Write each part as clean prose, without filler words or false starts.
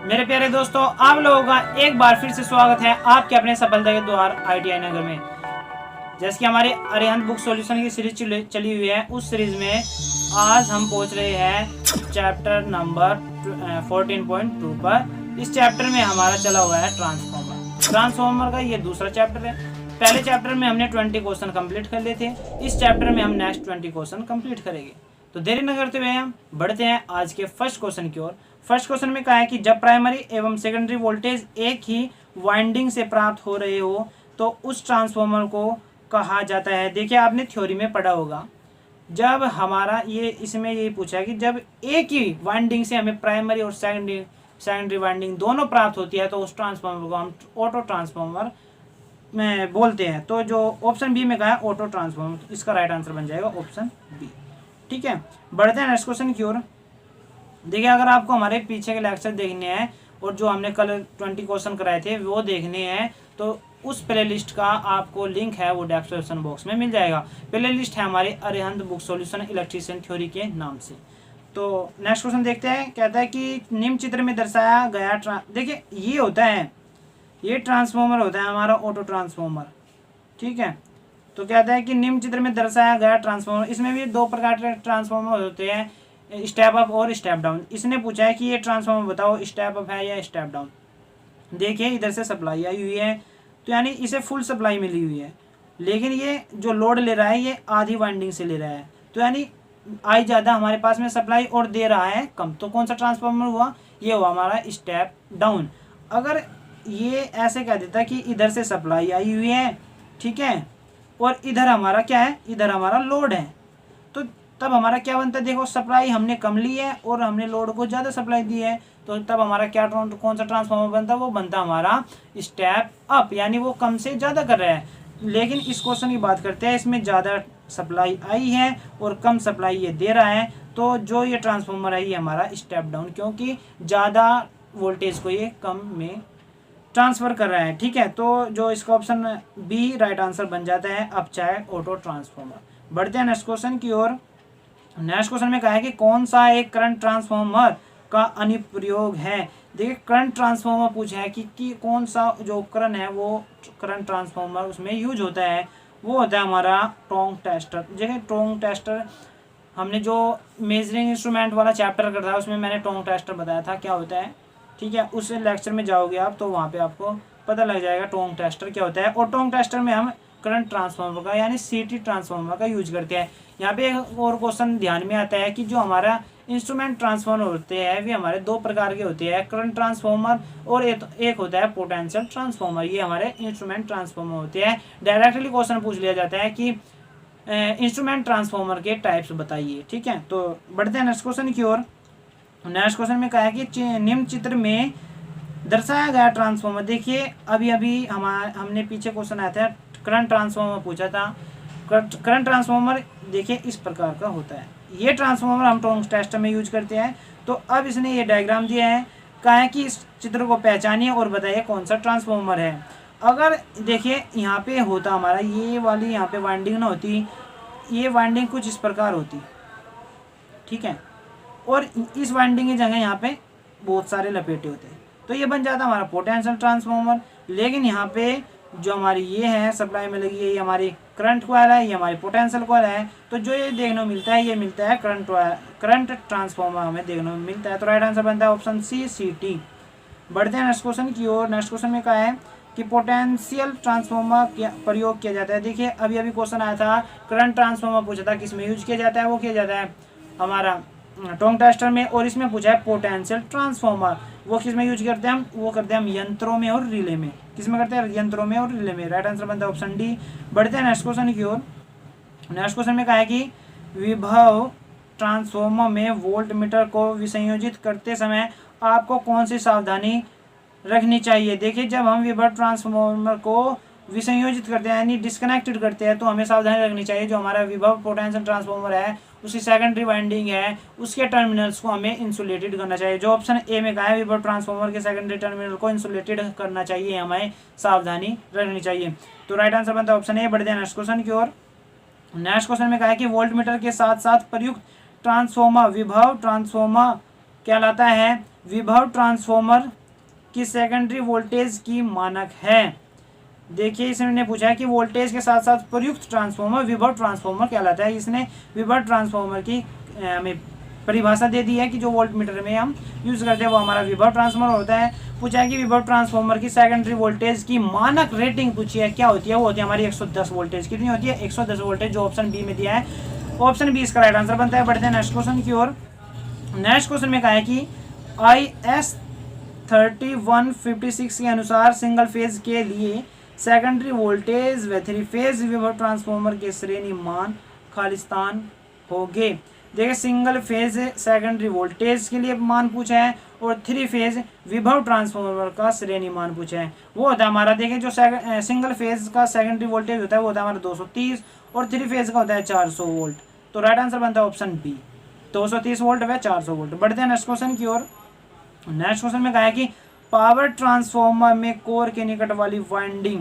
मेरे प्यारे दोस्तों, आप लोगों का एक बार फिर से स्वागत है आपके अपने सफलता के द्वार ITI नगर में। जैसे कि हमारी अरिहंत बुक सॉल्यूशन की सीरीज चली हुई है, उस सीरीज में आज हम पहुंच रहे हैं चैप्टर नंबर 14.2 पर। इस चैप्टर में हमारा चला हुआ है ट्रांसफॉर्मर का ये दूसरा चैप्टर है। पहले चैप्टर में हमने 20 क्वेश्चन कंप्लीट कर लिए थे। इस चैप्टर में हम नेक्स्ट 20 क्वेश्चन कंप्लीट करेंगे। तो देरी न करते हुए हम बढ़ते हैं आज के फर्स्ट क्वेश्चन की ओर। फर्स्ट क्वेश्चन में कहा है कि जब प्राइमरी एवं सेकेंडरी वोल्टेज एक ही वाइंडिंग से प्राप्त हो रहे हो तो उस ट्रांसफॉर्मर को कहा जाता है। देखिए, आपने थ्योरी में पढ़ा होगा, जब हमारा ये इसमें यही पूछा है कि जब एक ही वाइंडिंग से हमें प्राइमरी और सेकेंडरी वाइंडिंग दोनों प्राप्त होती है तो उस ट्रांसफॉर्मर को हम ऑटो ट्रांसफॉर्मर में बोलते हैं। तो जो ऑप्शन बी में कहा है ऑटो ट्रांसफॉर्मर, तो इसका राइट आंसर बन जाएगा ऑप्शन बी। ठीक है, बढ़ते हैं नेक्स्ट क्वेश्चन की ओर। देखिए, अगर आपको हमारे पीछे के लेक्चर देखने हैं और जो हमने कल 20 क्वेश्चन कराए थे वो देखने हैं तो उस प्ले लिस्ट का आपको लिंक है वो डिस्क्रिप्शन बॉक्स में मिल जाएगा। प्ले लिस्ट है हमारे Arihant book solution electrician theory के नाम से। तो नेक्स्ट क्वेश्चन देखते हैं। कहता है कि निम्न चित्र में दर्शाया गया देखिए, ये होता है, ये ट्रांसफॉर्मर होता है हमारा ऑटो ट्रांसफॉर्मर। ठीक है, तो कहता है कि निम्न चित्र में दर्शाया गया ट्रांसफॉर्मर, इसमें भी दो प्रकार के ट्रांसफॉर्मर होते हैं, स्टेप अप और स्टेप डाउन। इसने पूछा है कि ये ट्रांसफॉर्मर बताओ स्टेप अप है या स्टेप डाउन। देखिए, इधर से सप्लाई आई हुई है तो यानी इसे फुल सप्लाई मिली हुई है, लेकिन ये जो लोड ले रहा है ये आधी वाइंडिंग से ले रहा है, तो यानी आई ज़्यादा हमारे पास में सप्लाई और दे रहा है कम। तो कौन सा ट्रांसफॉर्मर हुआ? ये हुआ हमारा स्टेप डाउन। अगर ये ऐसे कह देता कि इधर से सप्लाई आई हुई है, ठीक है, और इधर हमारा क्या है, इधर हमारा लोड है, तो तब हमारा क्या बनता है? देखो, सप्लाई हमने कम ली है और हमने लोड को ज़्यादा सप्लाई दी है, तो तब हमारा क्या कौन सा ट्रांसफॉर्मर बनता है? वो बनता हमारा स्टेप अप, यानी वो कम से ज़्यादा कर रहा है। लेकिन इस क्वेश्चन की बात करते हैं, इसमें ज़्यादा सप्लाई आई है और कम सप्लाई ये दे रहा है, तो जो ये ट्रांसफॉर्मर है ये हमारा स्टेप डाउन, क्योंकि ज़्यादा वोल्टेज को ये कम में ट्रांसफर कर रहा है। ठीक है, तो जो इसका ऑप्शन बी राइट आंसर बन जाता है, अब चाहे ऑटो ट्रांसफॉर्मर। बढ़ते हैं नेक्स्ट क्वेश्चन की ओर। नेक्स्ट क्वेश्चन में कहा है कि कौन सा एक करंट ट्रांसफॉर्मर का अनुप्रयोग है। देखिए, करंट ट्रांसफॉर्मर पूछा है कि कौन सा जो उपकरण है वो करंट ट्रांसफॉर्मर उसमें यूज होता है। वो होता है हमारा टोंग टेस्टर। देखिए, टोंग टेस्टर हमने जो मेजरिंग इंस्ट्रूमेंट वाला चैप्टर कर था उसमें मैंने टोंग टेस्टर बताया था क्या होता है। ठीक है, उस लेक्चर में जाओगे आप तो वहाँ पे आपको पता लग जाएगा टोंग टेस्टर क्या होता है। और टोंग टेस्टर में हम करंट ट्रांसफॉर्मर का यानी CT ट्रांसफॉर्मर का यूज करते हैं। यहाँ पे एक और क्वेश्चन ध्यान में आता है कि जो हमारा इंस्ट्रूमेंट ट्रांसफॉर्मर होते हैं वे हमारे दो प्रकार के होते हैं, करंट ट्रांसफॉर्मर और एक होता है पोटेंशियल ट्रांसफॉर्मर। ये हमारे इंस्ट्रूमेंट ट्रांसफॉर्मर होते हैं। डायरेक्टली क्वेश्चन पूछ लिया जाता है कि इंस्ट्रूमेंट ट्रांसफॉर्मर के टाइप्स बताइए। ठीक है, तो बढ़ते हैं नेक्स्ट क्वेश्चन की ओर। नेक्स्ट क्वेश्चन में कहा है कि निम्न चित्र में दर्शाया गया ट्रांसफॉर्मर। देखिए, अभी हमने पीछे क्वेश्चन आया था, करंट ट्रांसफॉर्मर पूछा था। करंट ट्रांसफॉर्मर देखिए इस प्रकार का होता है। ये ट्रांसफॉर्मर हम टोंग टेस्टर में यूज करते हैं। तो अब इसने ये डायग्राम दिया है, कहा है कि इस चित्र को पहचानिए और बताइए कौन सा ट्रांसफॉर्मर है। अगर देखिए, यहाँ पे होता हमारा ये वाली यहाँ पे वाइंडिंग ना होती, ये वाइंडिंग कुछ इस प्रकार होती। ठीक है, और इस वाइंडिंग की जगह यहाँ पे बहुत सारे लपेटे होते हैं, तो ये बन जाता हमारा पोटेंशियल ट्रांसफॉर्मर। लेकिन यहाँ पे जो हमारी ये है सप्लाई में लगी है, ये हमारी करंट कॉइल है, ये हमारी पोटेंशियल कॉइल है। तो जो ये देखने को मिलता है ये मिलता है करंट ट्रांसफॉर्मर हमें देखने को मिलता है। तो राइट आंसर बनता है ऑप्शन सी CT। बढ़ते हैं नेक्स्ट क्वेश्चन की ओर। नेक्स्ट क्वेश्चन में कहा है कि पोटेंशियल ट्रांसफॉर्मर प्रयोग किया जाता है। देखिए, अभी कोश्चन आया था, करंट ट्रांसफॉर्मर पूछा था किसमें यूज किया जाता है, वो किया जाता है हमारा टोंग टेस्टर में। और इसमें पूछा है पोटेंशियल ट्रांसफॉर्मर, वो किस में यूज करते हैं हम? वो करते हैं हम यंत्रों में और रिले में। किस में करते हैं? यंत्रों में और रिले में। राइट आंसर बनता है ऑप्शन डी। बढ़ते हैं नेक्स्ट क्वेश्चन की ओर। नेक्स्ट क्वेश्चन में कहा है कि विभव ट्रांसफॉर्मर में वोल्ट मीटर को विसंयोजित करते समय आपको कौन सी सावधानी रखनी चाहिए। देखिए, जब हम विभव ट्रांसफॉर्मर को विसंयोजित करते हैं यानी डिस्कनेक्टेड करते हैं तो हमें सावधानी रखनी चाहिए। जो हमारा विभव पोटेंशियल ट्रांसफॉर्मर है उसकी सेकेंडरी वाइंडिंग है, उसके टर्मिनल्स को हमें इंसुलेटेड करना चाहिए। जो ऑप्शन ए में कहा है, विभव ट्रांसफॉर्मर के सेकेंडरी टर्मिनल को इंसुलेटेड करना चाहिए, हमें सावधानी रखनी चाहिए। तो राइट आंसर बनता है ऑप्शन ए। बढ़ते हैं नेक्स्ट क्वेश्चन की ओर। नेक्स्ट क्वेश्चन में कहा है कि वोल्ट मीटर के साथ साथ प्रयुक्त ट्रांसफॉर्मर विभव ट्रांसफॉर्मर कहलाता है। विभव ट्रांसफॉर्मर की सेकेंडरी वोल्टेज की मानक है। देखिए इसने पूछा है कि वोल्टेज के साथ साथ प्रयुक्त ट्रांसफॉर्मर विभव ट्रांसफॉर्मर कहलाता है। इसने विभव ट्रांसफॉर्मर की हमें परिभाषा दे दी है कि जो वोल्ट मीटर में हम यूज करते हैं वो हमारा विभव ट्रांसफॉर्मर होता है। पूछा है कि विभव ट्रांसफॉर्मर की सेकेंडरी वोल्टेज की मानक रेटिंग पूछी है, क्या होती है? वो होती है हमारी 110 वोल्टेज। कितनी होती है? 110 वोल्टेज, जो ऑप्शन बी में दिया है। ऑप्शन बी इसका राइट आंसर बनता है। बढ़ते हैं नेक्स्ट क्वेश्चन की ओर। नेक्स्ट क्वेश्चन में कहा है कि IS 3156 के अनुसार सिंगल फेज के लिए सेकेंडरी वोल्टेज व थ्री फेज विभव ट्रांसफॉर्मर के श्रेणी मान खालिस्तान होंगे। देखिए सिंगल फेज सेकेंडरी वोल्टेज के लिए मान पूछा है और थ्री फेज विभव ट्रांसफॉर्मर का श्रेणी मान पूछा है। वो होता है हमारा, देखिए जो सिंगल फेज का सेकेंडरी वोल्टेज होता है वो होता है हमारा 230 और थ्री फेज का होता है 400 वोल्ट। तो राइट आंसर बनता है ऑप्शन बी, 230 वोल्ट व 400 वोल्ट। बढ़ते हैं नेक्स्ट क्वेश्चन की ओर। नेक्स्ट क्वेश्चन में कहा है कि पावर ट्रांसफॉर्मर में कोर के निकट वाली वाइंडिंग,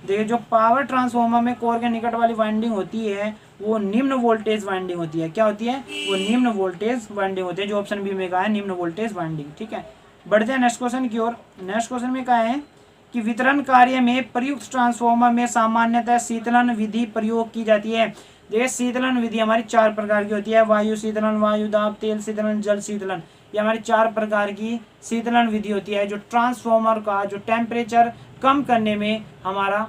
देखिए जो पावर ट्रांसफॉर्मर में कोर के निकट वाली वाइंडिंग होती है वो निम्न वोल्टेज वाइंडिंग होती है। क्या होती है? वो निम्न वोल्टेज वाइंडिंग होती है, जो ऑप्शन बी में कहा है निम्न वोल्टेज वाइंडिंग। ठीक है, बढ़ते हैं नेक्स्ट क्वेश्चन की ओर। नेक्स्ट क्वेश्चन में कहा है कि वितरण कार्य में प्रयुक्त ट्रांसफॉर्मर में सामान्यतः शीतलन विधि प्रयोग की जाती है। देखिए शीतलन विधि हमारी 4 प्रकार की होती है, वायु शीतलन, वायु दाब, तेल शीतलन, जल शीतलन। ये हमारी 4 प्रकार की शीतलन विधि होती है जो ट्रांसफॉर्मर का जो टेम्परेचर कम करने में हमारा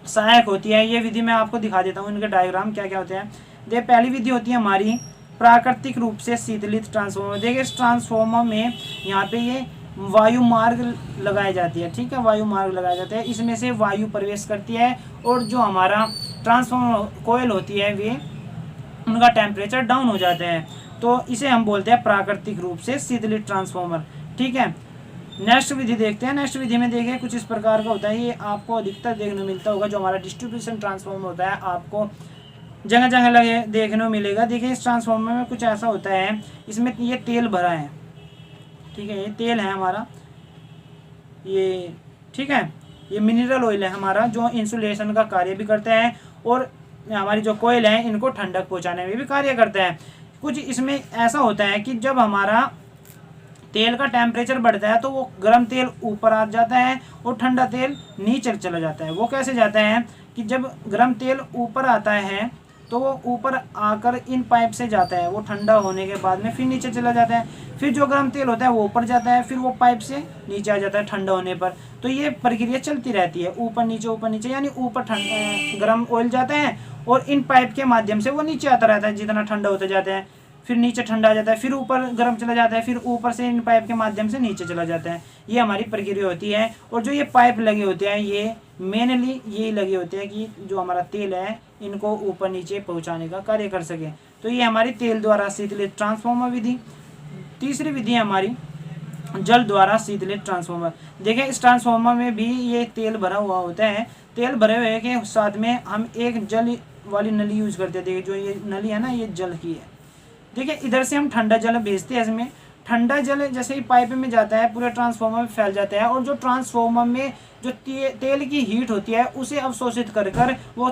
सहायक होती है। ये विधि मैं आपको दिखा देता हूँ, इनके डायग्राम क्या क्या होते हैं। देखिए पहली विधि होती है हमारी प्राकृतिक रूप से शीतलित ट्रांसफॉर्मर। देखिए इस ट्रांसफॉर्मर में यहाँ पे ये वायु मार्ग लगाए जाती है। ठीक है, वायु मार्ग लगाए जाते हैं, इसमें से वायु प्रवेश करती है और जो हमारा ट्रांसफॉर्मर कोयल होती है वे उनका टेम्परेचर डाउन हो जाते हैं। तो इसे हम बोलते हैं प्राकृतिक रूप से शीतलित ट्रांसफॉर्मर। ठीक है, नेक्स्ट विधि देखते हैं। नेक्स्ट विधि में देखिए कुछ इस प्रकार का होता है, ये आपको अधिकतर देखने को मिलता होगा। जो हमारा डिस्ट्रीब्यूशन ट्रांसफॉर्मर होता है आपको जगह जगह लगे देखने को मिलेगा। देखिए इस ट्रांसफॉर्मर में कुछ ऐसा होता है, इसमें ये तेल भरा है। ठीक है, ये तेल है हमारा ये। ठीक है, ये मिनरल ऑयल है हमारा जो इंसुलेशन का कार्य भी करता है और हमारी जो कोयल है इनको ठंडक पहुंचाने में भी कार्य करता है। कुछ इसमें ऐसा होता है कि जब हमारा तेल का टेम्परेचर बढ़ता है तो वो गर्म तेल ऊपर आ जाता है और ठंडा तेल नीचे चला जाता है। वो कैसे जाता है कि जब गर्म तेल ऊपर आता है तो वो ऊपर आकर इन पाइप से जाता है, वो ठंडा होने के बाद में फिर नीचे चला जाता है। फिर जो गर्म तेल होता है वो ऊपर जाता है, फिर वो पाइप से नीचे आ जाता है ठंडा होने पर। तो ये प्रक्रिया चलती रहती है, ऊपर नीचे, यानी ऊपर गर्म ऑयल जाता है और इन पाइप के माध्यम से वो नीचे आता रहता है जितना ठंडा होता जाता है, फिर नीचे ठंडा आ जाता है, फिर ऊपर गर्म चला जाता है, फिर ऊपर से इन पाइप के माध्यम से नीचे चला जाता है। ये हमारी प्रक्रिया होती है। और जो ये पाइप लगे होते हैं ये मेनली यही लगे होते हैं कि जो हमारा तेल है इनको ऊपर नीचे पहुंचाने का कार्य कर सके। तो ये हमारी तेल द्वारा शीतलित ट्रांसफॉर्मर विधि। तीसरी विधि है हमारी जल द्वारा शीतलित ट्रांसफॉर्मर। देखिए इस ट्रांसफॉर्मर में भी ये तेल भरा हुआ होता है। तेल भरे हुए के साथ में हम एक जल वाली नली यूज करते हैं। देखिए जो ये नली है ना ये जल की है। देखिए इधर से हम ठंडा जल भेजते हैं, इसमें ठंडा जल जैसे ही पाइप में जाता है पूरे ट्रांसफॉर्मर में फैल जाता है और जो ट्रांसफॉर्मर में जो तेल की हीट होती है उसे अवशोषित कर कर वो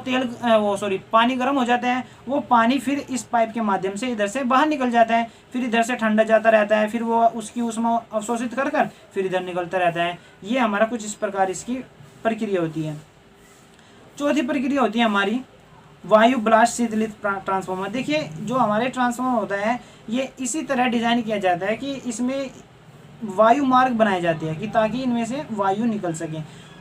पानी गर्म हो जाता है। वो पानी फिर इस पाइप के माध्यम से इधर से बाहर निकल जाता है, फिर इधर से ठंडा जाता रहता है, फिर वो उसकी उसमें अवशोषित कर कर फिर इधर निकलता रहता है। ये हमारा कुछ इस प्रकार इसकी प्रक्रिया होती है। चौथी प्रक्रिया होती है हमारी वायु ब्लास्ट शीतलित ट्रांसफॉर्मर। देखिए जो हमारे ट्रांसफॉर्मर होता है ये इसी तरह डिज़ाइन किया जाता है कि इसमें वायु मार्ग बनाए जाते हैं कि ताकि इनमें से वायु निकल सके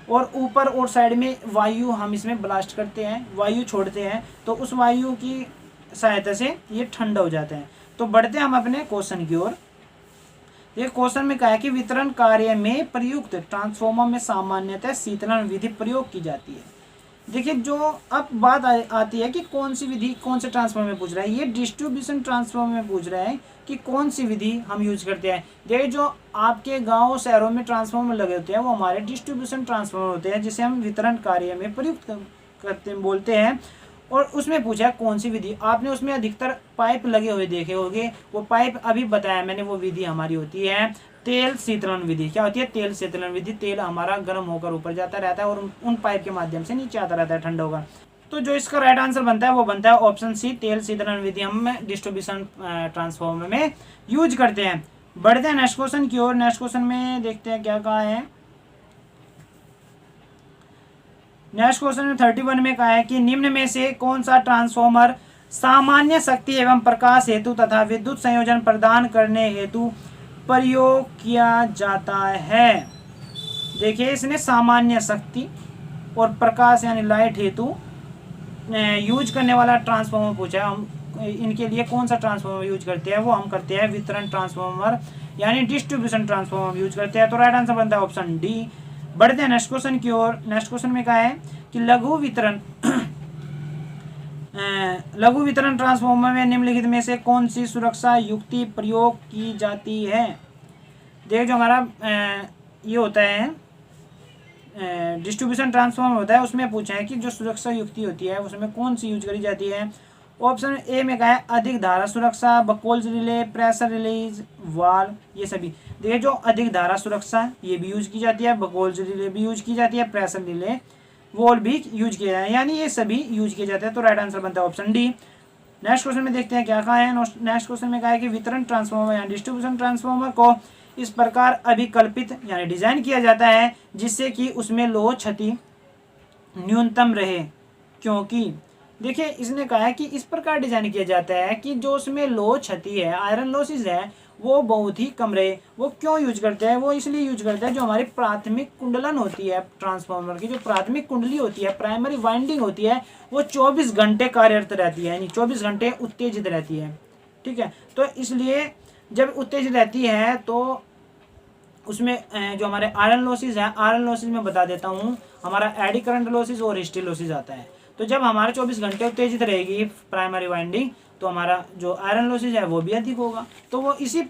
और ऊपर और साइड में वायु हम इसमें ब्लास्ट करते हैं, वायु छोड़ते हैं, तो उस वायु की सहायता से ये ठंडा हो जाते हैं। तो बढ़ते हैं हम अपने क्वेश्चन की ओर। ये क्वेश्चन में कहा है कि वितरण कार्य में प्रयुक्त ट्रांसफॉर्मर में सामान्यतः शीतलन विधि प्रयोग की जाती है। देखिए जो अब बात आती है कि कौन सी विधि कौन से ट्रांसफॉर्मर में पूछ रहा है। ये डिस्ट्रीब्यूशन ट्रांसफॉर्मर में पूछ रहा है कि कौन सी विधि हम यूज करते हैं। देखिए जो आपके गांव शहरों में ट्रांसफॉर्मर लगे होते हैं वो हमारे डिस्ट्रीब्यूशन ट्रांसफॉर्मर होते हैं जिसे हम वितरण कार्य में प्रयुक्त करते बोलते हैं। और उसमें पूछा है कौन सी विधि। आपने उसमें अधिकतर पाइप लगे हुए देखे होंगे, वो पाइप अभी बताया मैंने, वो विधि हमारी होती है तेल शीतलन विधि। क्या होती है? तेल शीतलन विधि। तेल हमारा गर्म होकर ऊपर जाता रहता है और उन पाइप के माध्यम से नीचे आता रहता है ठंडा होकर। तो जो इसका राइट आंसर बनता है वो बनता है ऑप्शन सी, तेल शीतलन विधि हम डिस्ट्रीब्यूशन ट्रांसफॉर्मर में यूज करते हैं। बढ़ते हैं नेक्स्ट क्वेश्चन की ओर। नेक्स्ट क्वेश्चन में देखते हैं क्या कहा है। नेक्स्ट क्वेश्चन में 31 में कहा है कि निम्न में से कौन सा ट्रांसफॉर्मर सामान्य शक्ति एवं प्रकाश हेतु तथा विद्युत संयोजन प्रदान करने हेतु प्रयोग किया जाता है। देखिए इसने सामान्य शक्ति और प्रकाश यानी लाइट हेतु यूज करने वाला ट्रांसफॉर्मर पूछा है। हम इनके लिए कौन सा ट्रांसफॉर्मर यूज करते हैं, वो हम करते हैं वितरण ट्रांसफॉर्मर यानी डिस्ट्रीब्यूशन ट्रांसफॉर्मर यूज करते हैं। तो राइट आंसर बनता है ऑप्शन डी। बढ़ते हैं नेक्स्ट क्वेश्चन की ओर। नेक्स्ट क्वेश्चन में कहा है कि लघु वितरण ट्रांसफॉर्मर में निम्नलिखित में से कौन सी सुरक्षा युक्ति प्रयोग की जाती है। देखिए जो हमारा ये होता है डिस्ट्रीब्यूशन ट्रांसफॉर्मर होता है, उसमें पूछा है कि जो सुरक्षा युक्ति होती है उसमें कौन सी यूज करी जाती है। ऑप्शन ए में कहा है अधिक धारा सुरक्षा, बकोल्स रिले, प्रेशर रिलीज वाल्व, ये सभी। देखिए जो अधिक धारा सुरक्षा ये भी यूज की जाती है, बकोल्स रिले भी यूज की जाती है, प्रेशर रिले वॉल्व भी यूज किया जाए, यानी ये सभी यूज किए जाते हैं। तो राइट आंसर बनता है ऑप्शन डी। नेक्स्ट क्वेश्चन में देखते हैं क्या कहा है। नेक्स्ट क्वेश्चन में कहा है कि वितरण ट्रांसफॉर्मर या डिस्ट्रीब्यूशन ट्रांसफॉर्मर को इस प्रकार अभिकल्पित यानी डिजाइन किया जाता है जिससे कि उसमें लोह क्षति न्यूनतम रहे। क्योंकि देखिए इसने कहा है कि इस प्रकार डिजाइन किया जाता है कि जो उसमें लोह क्षति है, आयरन लॉसेस है, वो बहुत ही कम रहे। वो क्यों यूज करते हैं, वो इसलिए यूज करते हैं जो हमारी प्राथमिक कुंडलन होती है ट्रांसफार्मर की, जो प्राथमिक कुंडली होती है, प्राइमरी वाइंडिंग होती है, वो 24 घंटे कार्यरत रहती है, यानी 24 घंटे उत्तेजित रहती है। ठीक है, तो इसलिए जब उत्तेजित रहती है तो उसमें जो हमारे आयरन लॉसेस है, आयरन लॉसेस में बता देता हूँ, हमारा एडी करंट लॉसेस और हिस्ट्री लॉसेस आता है। तो जब हमारे 24 घंटे उत्तेजित रहेगी प्राइमरी वाइंडिंग तो हमारा जो आयरन लॉसेज है वो भी अधिक होगा। तो वो इसी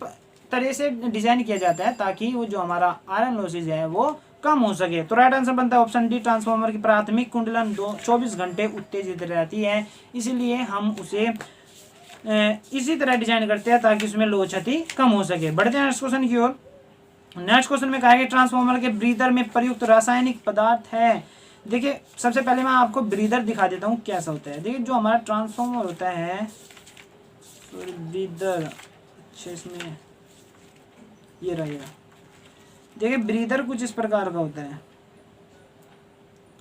तरह से डिजाइन किया जाता है ताकि वो जो हमारा आयरन लॉसेज है वो कम हो सके। तो राइट आंसर बनता है ऑप्शन डी, ट्रांसफार्मर की प्राथमिक कुंडलन 24 घंटे उत्तेजित रहती है, इसीलिए हम उसे इसी तरह डिजाइन करते हैं ताकि उसमें लोह क्षति कम हो सके। बढ़ते हैं नेक्स्ट क्वेश्चन की ओर। नेक्स्ट क्वेश्चन में कहा है कि ट्रांसफार्मर के ब्रीदर में प्रयुक्त रासायनिक पदार्थ है। देखिए सबसे पहले मैं आपको ब्रीदर दिखा देता हूँ कैसा होता है। देखिए जो हमारा ट्रांसफार्मर होता है, ब्रीदर अच्छे इसमें ये रहेगा। देखिए ब्रीदर कुछ इस प्रकार का होता है,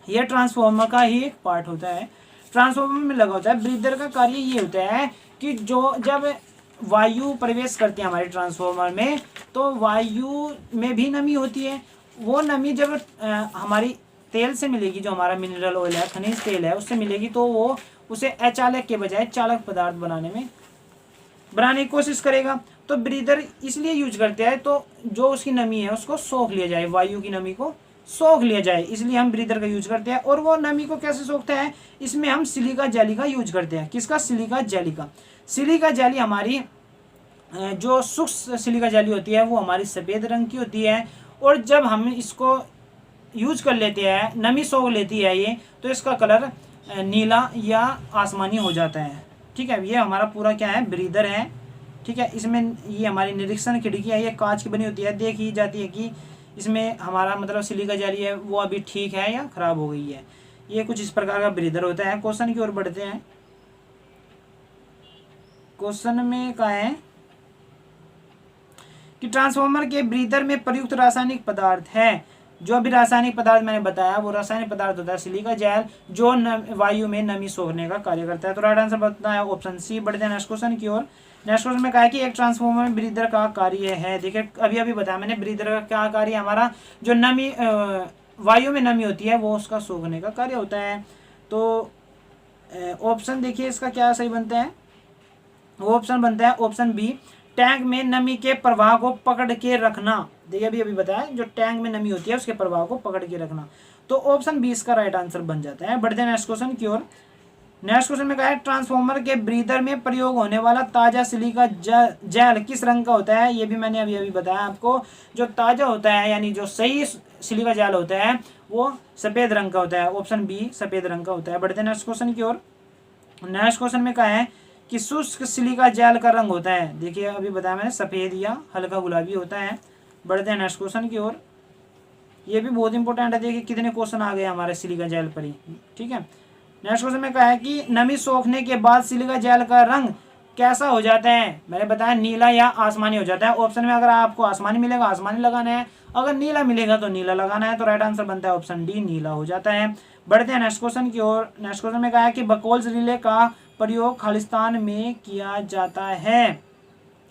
ये ट्रांसफार्मर का ही एक पार्ट होता है, ट्रांसफार्मर में लगा होता है। ब्रीदर का कार्य ये होता है कि जो जब वायु प्रवेश करती है हमारे ट्रांसफार्मर में तो वायु में भी नमी होती है। वो नमी जब हमारी तेल से मिलेगी, जो हमारा मिनरल ऑयल है, खनिज तेल है, उससे मिलेगी तो वो उसे अचालक के बजाय चालक पदार्थ बनाने की कोशिश करेगा। तो ब्रीदर इसलिए यूज करते हैं तो जो उसकी नमी है उसको सोख लिया जाए, वायु की नमी को सोख लिया जाए, इसलिए हम ब्रीदर का यूज करते हैं। और वो नमी को कैसे सोखता है, इसमें हम सिलिका जेली का यूज करते हैं। किसका? सिलिका जेली का। सिलिका जेली हमारी जो सूक्ष्म सिलिका जेली होती है वो हमारी सफ़ेद रंग की होती है, और जब हम इसको यूज कर लेते हैं, नमी सोख लेती है ये, तो इसका कलर नीला या आसमानी हो जाता है। ठीक है, ये हमारा पूरा क्या है, ब्रीदर है। ठीक है, इसमें ये हमारी निरीक्षण खिड़की है, ये कांच की बनी होती है, देखी जाती है कि इसमें हमारा मतलब सिलिका जाली है वो अभी ठीक है या खराब हो गई है। ये कुछ इस प्रकार का ब्रीदर होता है। क्वेश्चन की ओर बढ़ते हैं। क्वेश्चन में कहा है कि ट्रांसफार्मर के ब्रीदर में प्रयुक्त रासायनिक पदार्थ है। जो अभी रासायनिक पदार्थ मैंने बताया वो रासायनिक पदार्थ होता है सिलिका जेल, जो वायु में नमी सोखने का कार्य करता है। तो राइट आंसर बनता है ऑप्शन सी। बढ़ते हैं नेक्स्ट क्वेश्चन की ओर। नेक्स्ट क्वेश्चन में कहा है कि एक ट्रांसफार्मर में ब्रीदर का कार्य है। देखिए अभी अभी बताया मैंने, ब्रीदर का क्या कार्य, हमारा जो नमी वायु में नमी होती है वो उसका सोखने का कार्य होता है। तो ऑप्शन देखिए इसका क्या सही बनता है, वो ऑप्शन बनता है ऑप्शन बी, टैंक में नमी के प्रवाह को पकड़ के रखना। देखिए अभी बताया, जो टैंक में नमी होती है उसके प्रवाह को पकड़ के रखना। तो ऑप्शन बी इसका राइट आंसर बन जाता है। बढ़ते हैं नेक्स्ट क्वेश्चन की ओर। नेक्स्ट क्वेश्चन में कहा है ट्रांसफार्मर के ब्रीदर में प्रयोग होने वाला ताजा सिलिका जेल किस रंग का होता है। ये भी मैंने अभी अभी बताया आपको, जो ताजा होता है यानी जो सही सिलिका जेल होता है वो सफेद रंग का होता है। ऑप्शन बी सफेद रंग का होता है। बढ़ते हैं नेक्स्ट क्वेश्चन की ओर। नेक्स्ट क्वेश्चन में कहा है कि शुष्क सिलिका जेल का रंग होता है। देखिए अभी बताया मैंने, सफेद या हल्का गुलाबी होता है। बढ़ते हैं नेक्स्ट क्वेश्चन की ओर। ये भी बहुत इंपॉर्टेंट है, देखिए कितने क्वेश्चन आ गए हमारे सिलिका जेल पर ही। ठीक है, नेक्स्ट क्वेश्चन में कहा है कि नमी सोखने के बाद सिलिका जेल का रंग कैसा हो जाता है, मैंने बताया नीला या आसमानी हो जाता है। ऑप्शन में अगर आपको आसमानी मिलेगा आसमानी लगाना है, अगर नीला मिलेगा तो नीला लगाना है। तो राइट आंसर बनता है ऑप्शन डी, नीला हो जाता है। बढ़ते हैं नेक्स्ट क्वेश्चन की ओर। नेक्स्ट क्वेश्चन में कहा है कि बकौल्स रिले का प्रयोग खालिस्तान में किया जाता है।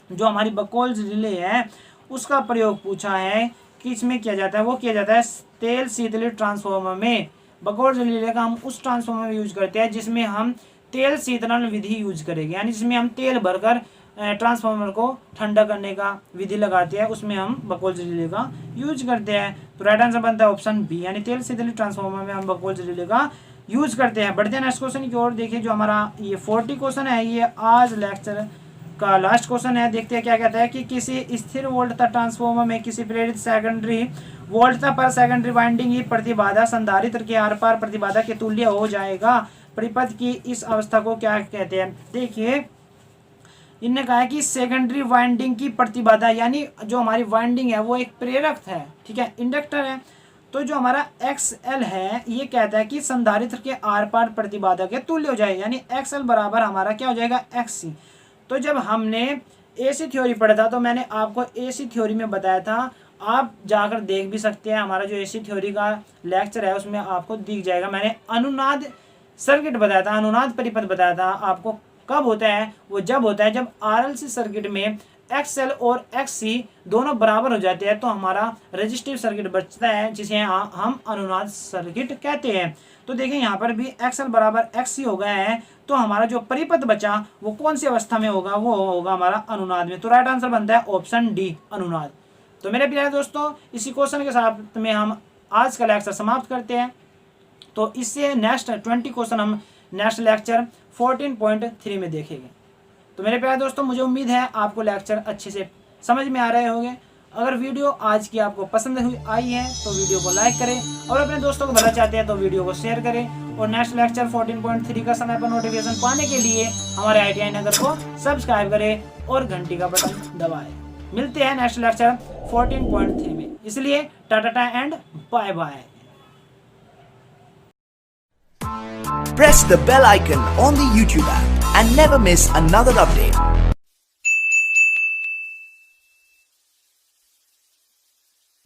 जो हमारी बकौल्स रिले है उसका प्रयोग पूछा है कि इसमें किया जाता है, वो किया जाता है तेल शीतली ट्रांसफार्मर में। बकौल्स रिले का हम उस ट्रांसफार्मर में यूज करते हैं जिसमें हम तेल शीतलन विधि यूज करेंगे, यानी जिसमें हम तेल भरकर ट्रांसफार्मर को ठंडा करने का विधि लगाते हैं, उसमें हम बकौल्स रिले का यूज करते हैं। तो राइट आंसर बनता है ऑप्शन बी, यानी तेल शीतली ट्रांसफार्मर में हम बकौल्स रिले का यूज करते हैं। बढ़ते हैं नेक्स्ट क्वेश्चन की ओर। देखिए जो हमारा ये 40 क्वेश्चन है ये आज लेक्चर का लास्ट क्वेश्चन है। देखते हैं क्या कहता है कि किसी स्थिर वोल्टता ट्रांसफार्मर में किसी प्रेरित सेकेंडरी वोल्टता पर सेकेंडरी वाइंडिंग की प्रतिबाधा संधारित्र के आर पार प्रतिबाधा के तुल्य हो जाएगा। परिपथ की इस अवस्था को क्या कहते हैं? देखिए इनने कहा है कि सेकेंडरी वाइंडिंग की प्रतिबाधा, यानी जो हमारी वाइंडिंग है वो एक प्रेरक है, ठीक है, इंडक्टर है। तो जो हमारा XL है ये कहता है कि संधारित्र के आर पार प्रतिबाधा के तुल्य हो जाए, यानी XL बराबर हमारा क्या हो जाएगा XC। तो जब हमने AC थ्योरी पढ़ा था तो मैंने आपको AC थ्योरी में बताया था, आप जाकर देख भी सकते हैं, हमारा जो AC थ्योरी का लेक्चर है उसमें आपको दिख जाएगा। मैंने अनुनाद सर्किट बताया था, अनुनाद परिपथ बताया था आपको। कब होता है? वो जब होता है जब RLC सर्किट में XL और XC दोनों बराबर हो जाते हैं तो हमारा रेजिस्टिव सर्किट बचता है, जिसे हम अनुनाद सर्किट कहते हैं। तो देखिए यहाँ पर भी XL बराबर XC हो गया है, तो हमारा जो परिपथ बचा वो कौन सी अवस्था में होगा? वो होगा हमारा अनुनाद में। तो राइट आंसर बनता है ऑप्शन डी, अनुनाद। तो मेरे प्यारे दोस्तों इसी क्वेश्चन के साथ में हम आज का लेक्चर समाप्त करते हैं। तो इससे नेक्स्ट 20 क्वेश्चन हम नेक्स्ट लेक्चर 14.3 में देखेंगे। तो मेरे प्यारे दोस्तों मुझे उम्मीद है आपको लेक्चर अच्छे से समझ में आ रहे होंगे। अगर वीडियो आज की आपको पसंद आई है तो वीडियो को लाइक करें और अपने दोस्तों को भला चाहते हैं तो वीडियो को शेयर करें। और नेक्स्ट लेक्चर 14.3 का समय पर नोटिफिकेशन पाने के लिए हमारे ITI नगर को सब्सक्राइब करें और घंटी का बटन दबाएं। मिलते हैं नेक्स्ट लेक्चर 14.3 में, इसलिए tata and bye bye. Press the bell icon on the YouTube app and never miss another update.